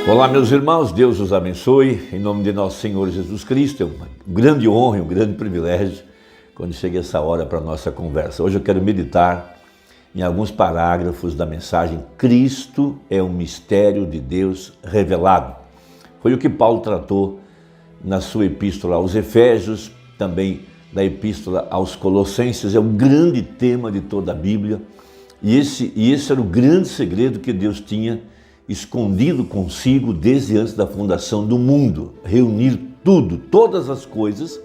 Olá, meus irmãos, Deus os abençoe, em nome de nosso Senhor Jesus Cristo. É uma grande honra, um grande privilégio quando chega essa hora para a nossa conversa. Hoje eu quero meditar em alguns parágrafos da mensagem Cristo é um mistério de Deus revelado. Foi o que Paulo tratou na sua epístola aos Efésios, também da epístola aos Colossenses. É o grande tema de toda a Bíblia e esse era o grande segredo que Deus tinha escondido consigo desde antes da fundação do mundo, reunir tudo, todas as coisas,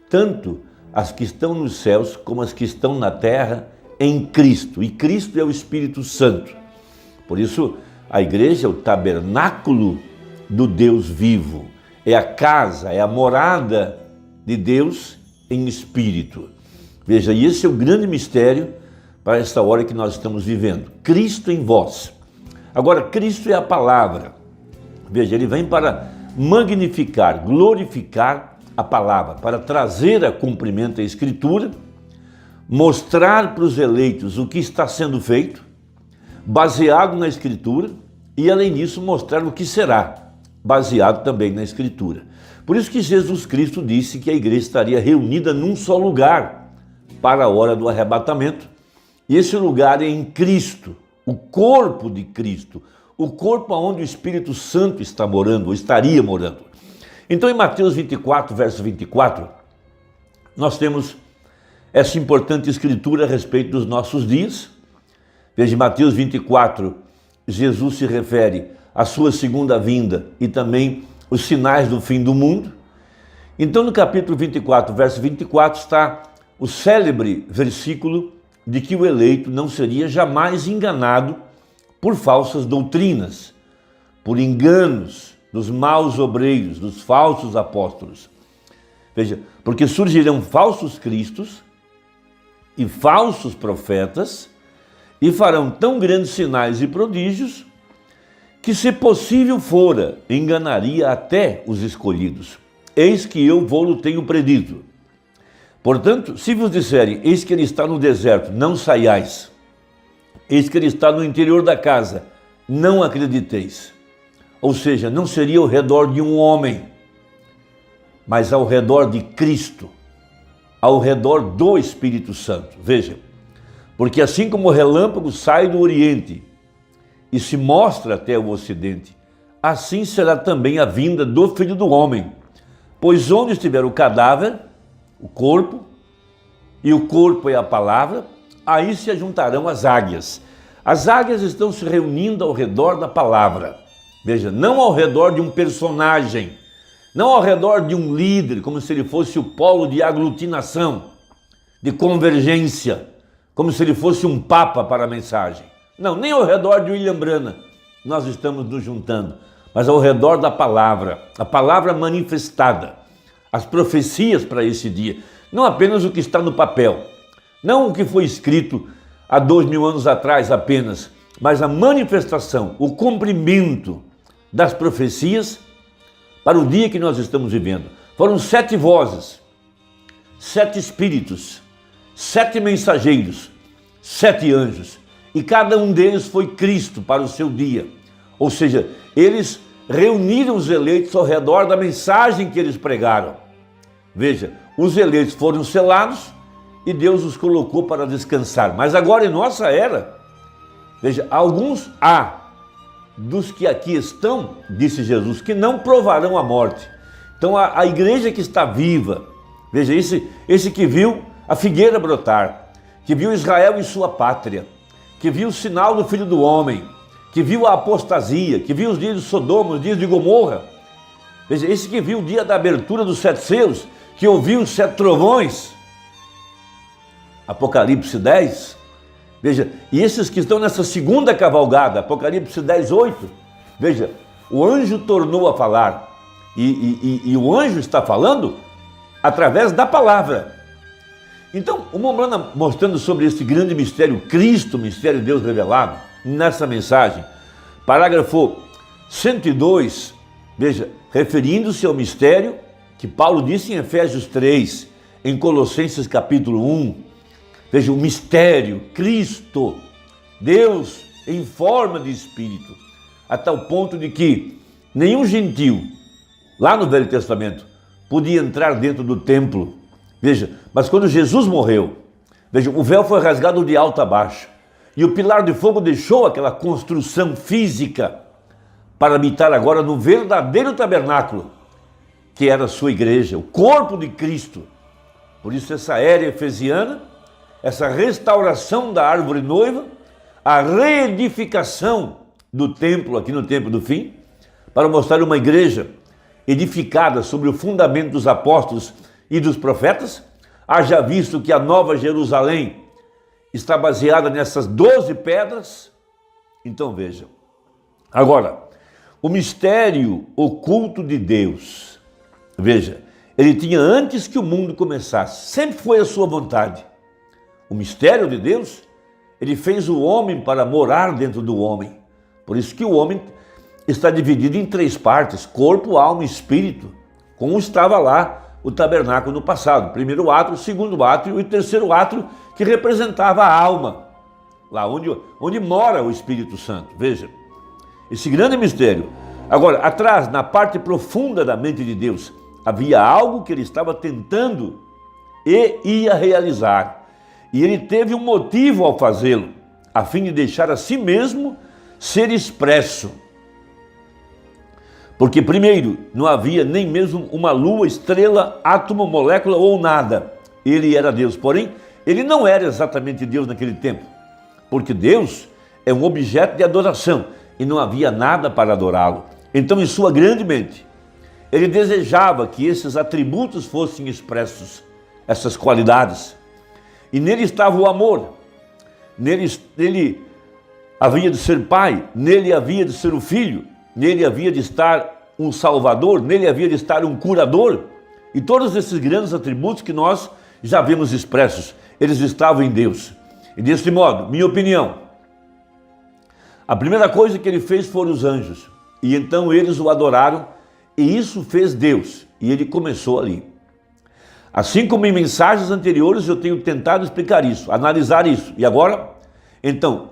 tanto as que estão nos céus como as que estão na terra, em Cristo. E Cristo é o Espírito Santo. Por isso, a igreja é o tabernáculo do Deus vivo, é a casa, é a morada de Deus em espírito. Veja, e esse é o grande mistério para esta hora que nós estamos vivendo. Cristo em vós. Agora, Cristo é a palavra. Veja, ele vem para magnificar, glorificar a palavra, para trazer a cumprimento a Escritura, mostrar para os eleitos o que está sendo feito, baseado na Escritura, e além disso mostrar o que será, baseado também na Escritura. Por isso que Jesus Cristo disse que a igreja estaria reunida num só lugar para a hora do arrebatamento, e esse lugar é em Cristo. O corpo de Cristo, o corpo onde o Espírito Santo está morando, ou estaria morando. Então, em Mateus 24, verso 24, nós temos essa importante escritura a respeito dos nossos dias. Veja, em Mateus 24, Jesus se refere à sua segunda vinda e também os sinais do fim do mundo. Então, no capítulo 24, verso 24, está o célebre versículo de que o eleito não seria jamais enganado por falsas doutrinas, por enganos dos maus obreiros, dos falsos apóstolos. Veja, porque surgirão falsos cristos e falsos profetas e farão tão grandes sinais e prodígios que, se possível fora, enganaria até os escolhidos. Eis que eu vou-lo tenho predito. Portanto, se vos disserem, eis que ele está no deserto, não saiais. Eis que ele está no interior da casa, não acrediteis. Ou seja, não seria ao redor de um homem, mas ao redor de Cristo, ao redor do Espírito Santo. Veja, porque assim como o relâmpago sai do Oriente e se mostra até o Ocidente, assim será também a vinda do Filho do Homem. Pois onde estiver o cadáver, o corpo, e o corpo é a palavra, aí se ajuntarão as águias. As águias estão se reunindo ao redor da palavra. Veja, não ao redor de um personagem, não ao redor de um líder, como se ele fosse o polo de aglutinação, de convergência, como se ele fosse um papa para a mensagem. Não, nem ao redor de William Branham nós estamos nos juntando, mas ao redor da palavra, a palavra manifestada. As profecias para esse dia, não apenas o que está no papel, não o que foi escrito há 2000 anos atrás apenas, mas a manifestação, o cumprimento das profecias para o dia que nós estamos vivendo. Foram 7 vozes, 7 espíritos, 7 mensageiros, 7 anjos, e cada um deles foi Cristo para o seu dia. Ou seja, eles reuniram os eleitos ao redor da mensagem que eles pregaram. Veja, os eleitos foram selados e Deus os colocou para descansar. Mas agora em nossa era, veja, alguns dos que aqui estão, disse Jesus, que não provarão a morte. Então a igreja que está viva, veja, esse que viu a figueira brotar, que viu Israel em sua pátria, que viu o sinal do Filho do Homem, que viu a apostasia, que viu os dias de Sodoma, os dias de Gomorra. Veja, esse que viu o dia da abertura dos 7 selos, que ouviu os 7 trovões, Apocalipse 10, veja, e esses que estão nessa segunda cavalgada, Apocalipse 10, 8, veja, o anjo tornou a falar, e o anjo está falando através da palavra. Então, o Mombrana mostrando sobre esse grande mistério, Cristo, mistério de Deus revelado, nessa mensagem, parágrafo 102, veja, referindo-se ao mistério que Paulo disse em Efésios 3, em Colossenses capítulo 1, veja, o mistério, Cristo, Deus em forma de Espírito, a tal ponto de que Nenhum gentil, lá no Velho Testamento, podia entrar dentro do templo. Veja, mas quando Jesus morreu, veja, o véu foi rasgado de alto a baixo. E o pilar de fogo deixou aquela construção física para habitar agora no verdadeiro tabernáculo, que era a sua igreja, o corpo de Cristo. Por isso essa era efesiana, essa restauração da árvore noiva, a reedificação do templo, aqui no tempo do fim, para mostrar uma igreja edificada sobre o fundamento dos apóstolos e dos profetas, haja visto que a Nova Jerusalém está baseada nessas 12 pedras. Então veja, agora, o mistério oculto de Deus, veja, ele tinha antes que o mundo começasse, sempre foi a sua vontade. O mistério de Deus, ele fez o homem para morar dentro do homem. Por isso que o homem está dividido em 3 partes, corpo, alma e espírito, como estava lá o tabernáculo no passado. Primeiro átrio, segundo átrio e o terceiro átrio, que representava a alma, lá onde mora o Espírito Santo. Veja, esse grande mistério. Agora, atrás, na parte profunda da mente de Deus, havia algo que ele estava tentando e ia realizar. E ele teve um motivo ao fazê-lo, a fim de deixar a si mesmo ser expresso. Porque, primeiro, não havia nem mesmo uma lua, estrela, átomo, molécula ou nada. Ele era Deus, porém, ele não era exatamente Deus naquele tempo, porque Deus é um objeto de adoração e não havia nada para adorá-lo. Então, em sua grande mente, ele desejava que esses atributos fossem expressos, essas qualidades. E nele estava o amor, nele havia de ser pai, nele havia de ser o filho, nele havia de estar um salvador, nele havia de estar um curador. E todos esses grandes atributos que nós já vimos expressos, eles estavam em Deus. E desse modo, minha opinião, a primeira coisa que ele fez foram os anjos. E então eles o adoraram, e isso fez Deus. E ele começou ali. Assim como em mensagens anteriores eu tenho tentado explicar isso, analisar isso. E agora, então,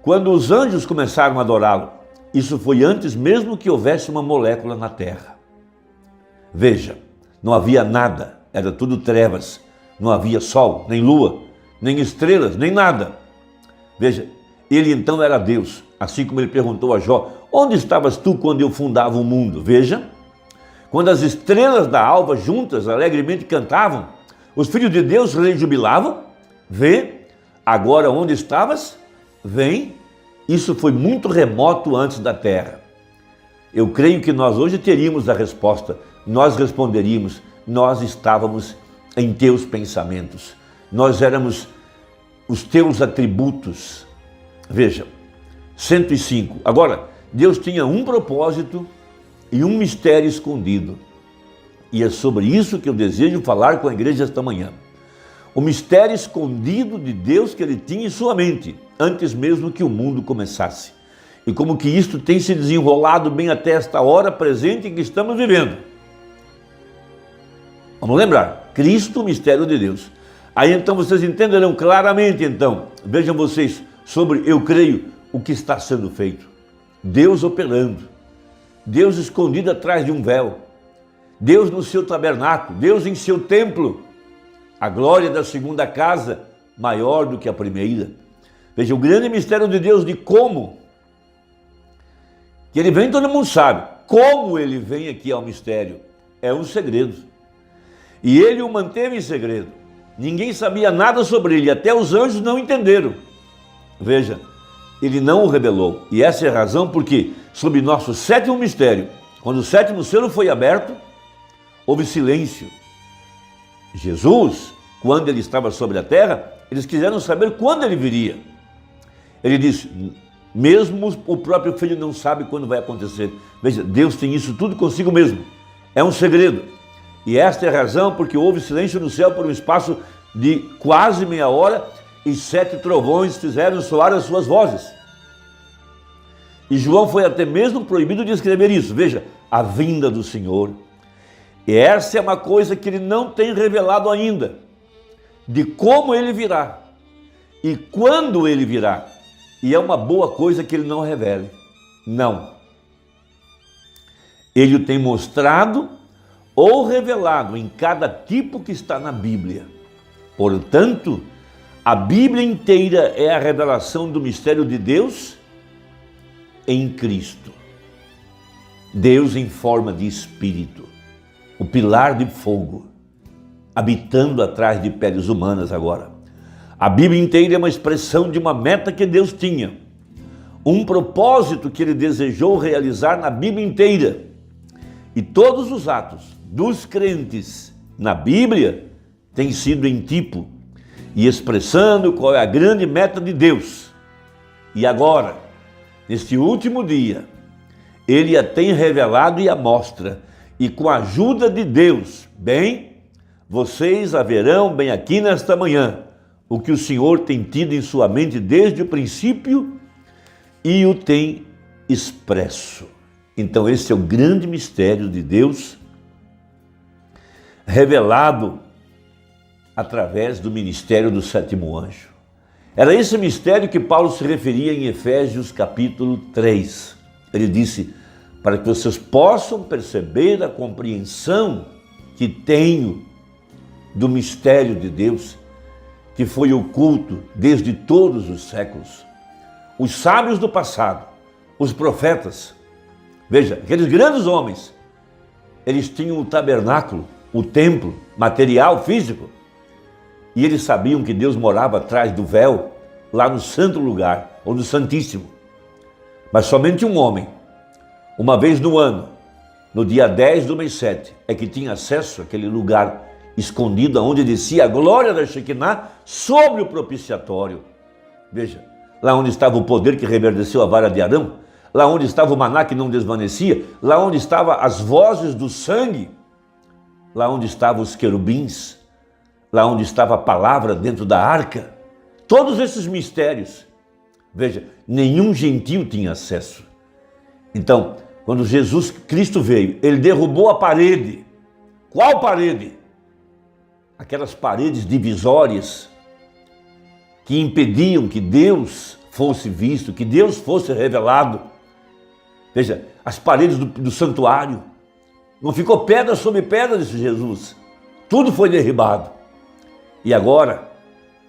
quando os anjos começaram a adorá-lo, isso foi antes mesmo que houvesse uma molécula na terra. Veja, não havia nada, era tudo trevas. Não havia sol, nem lua, nem estrelas, nem nada. Veja, ele então era Deus, assim como ele perguntou a Jó, onde estavas tu quando eu fundava o mundo? Veja, quando as estrelas da alva juntas alegremente cantavam, os filhos de Deus rejubilavam. Vê, agora onde estavas? Vem. Isso foi muito remoto antes da terra. Eu creio que nós hoje teríamos a resposta, nós responderíamos, nós estávamos em teus pensamentos, nós éramos os teus atributos. Veja, 105. Agora, Deus tinha um propósito e um mistério escondido. E é sobre isso que eu desejo falar com a igreja esta manhã. O mistério escondido de Deus que ele tinha em sua mente, antes mesmo que o mundo começasse. E como que isto tem se desenrolado bem até esta hora presente em que estamos vivendo. Vamos lembrar, Cristo, o mistério de Deus. Aí então vocês entenderão claramente, então, vejam vocês, sobre, eu creio, o que está sendo feito. Deus operando, Deus escondido atrás de um véu, Deus no seu tabernáculo, Deus em seu templo, a glória da segunda casa maior do que a primeira. Veja, o grande mistério de Deus de como que ele vem, todo mundo sabe. Como ele vem aqui ao mistério é um segredo. E ele o manteve em segredo. Ninguém sabia nada sobre ele, até os anjos não entenderam. Veja, ele não o revelou. E essa é a razão porque, sob nosso sétimo mistério, quando o sétimo selo foi aberto, houve silêncio. Jesus, quando ele estava sobre a terra, eles quiseram saber quando ele viria. Ele disse, mesmo o próprio filho não sabe quando vai acontecer. Veja, Deus tem isso tudo consigo mesmo. É um segredo. E esta é a razão porque houve silêncio no céu por um espaço de quase meia hora e 7 trovões fizeram soar as suas vozes. E João foi até mesmo proibido de escrever isso. Veja, a vinda do Senhor. E essa é uma coisa que ele não tem revelado ainda, de como ele virá e quando ele virá. E é uma boa coisa que ele não revele. Não. Ele o tem mostrado ou revelado em cada tipo que está na Bíblia. Portanto, a Bíblia inteira é a revelação do mistério de Deus em Cristo. Deus em forma de Espírito, o pilar de fogo, habitando atrás de peles humanas agora. A Bíblia inteira é uma expressão de uma meta que Deus tinha, um propósito que Ele desejou realizar na Bíblia inteira. E todos os atos dos crentes na Bíblia têm sido em tipo e expressando qual é a grande meta de Deus. E agora, neste último dia, Ele a tem revelado e a mostra. E com a ajuda de Deus, vocês haverão bem aqui nesta manhã o que o Senhor tem tido em sua mente desde o princípio e o tem expresso. Então esse é o grande mistério de Deus revelado através do ministério do sétimo anjo. Era esse mistério que Paulo se referia em Efésios capítulo 3. Ele disse, para que vocês possam perceber a compreensão que tenho do mistério de Deus, que foi oculto desde todos os séculos. Os sábios do passado, os profetas, veja, aqueles grandes homens, eles tinham o tabernáculo, o templo, material, físico, e eles sabiam que Deus morava atrás do véu, lá no santo lugar, ou no santíssimo. Mas somente um homem, uma vez no ano, no dia 10 do mês 7, é que tinha acesso àquele lugar escondido, onde descia a glória da Shekinah sobre o propiciatório. Veja, lá onde estava o poder que reverdeceu a vara de Arão, lá onde estava o maná que não desvanecia, lá onde estavam as vozes do sangue, lá onde estavam os querubins, lá onde estava a palavra dentro da arca. Todos esses mistérios, veja, nenhum gentil tinha acesso. Então, quando Jesus Cristo veio, Ele derrubou a parede. Qual parede? Aquelas paredes divisórias que impediam que Deus fosse visto, que Deus fosse revelado. Veja, as paredes do santuário. Não ficou pedra sobre pedra, disse Jesus. Tudo foi derribado. E agora,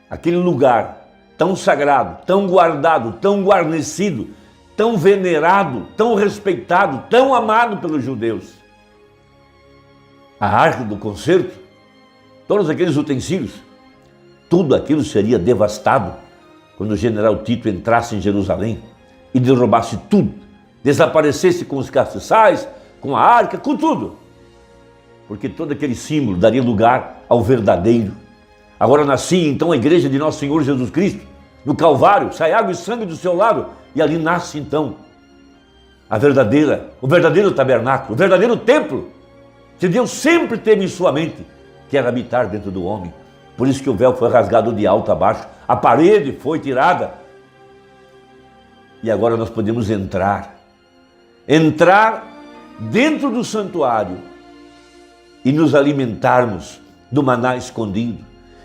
aquele lugar tão sagrado, tão guardado, tão guarnecido, tão venerado, tão respeitado, tão amado pelos judeus. A arca do concerto, todos aqueles utensílios, tudo aquilo seria devastado quando o general Tito entrasse em Jerusalém e derrubasse tudo, desaparecesse com os castiçais, com a arca, com tudo. Porque todo aquele símbolo daria lugar ao verdadeiro. Agora nascia então a igreja de nosso Senhor Jesus Cristo, no Calvário, sai água e sangue do seu lado, e ali nasce então o verdadeiro tabernáculo, o verdadeiro templo, que Deus sempre teve em sua mente, que era habitar dentro do homem. Por isso que o véu foi rasgado de alto a baixo, a parede foi tirada. E agora nós podemos entrar dentro do santuário e nos alimentarmos do maná escondido,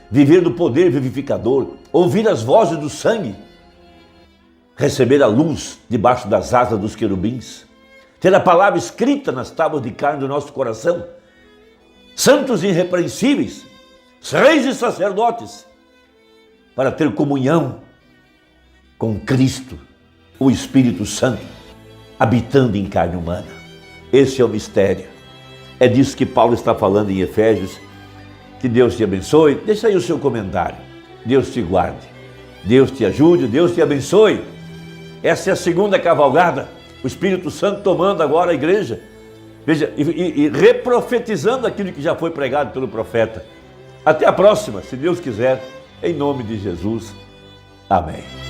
viver do poder vivificador, ouvir as vozes do sangue, receber a luz debaixo das asas dos querubins, ter a palavra escrita nas tábuas de carne do nosso coração, santos irrepreensíveis, reis e sacerdotes, para ter comunhão com Cristo, o Espírito Santo, habitando em carne humana. Esse é o mistério. É disso que Paulo está falando em Efésios. Que Deus te abençoe. Deixa aí o seu comentário. Deus te guarde. Deus te ajude. Deus te abençoe. Essa é a segunda cavalgada. O Espírito Santo tomando agora a igreja. Veja, e reprofetizando aquilo que já foi pregado pelo profeta. Até a próxima, se Deus quiser, em nome de Jesus. Amém.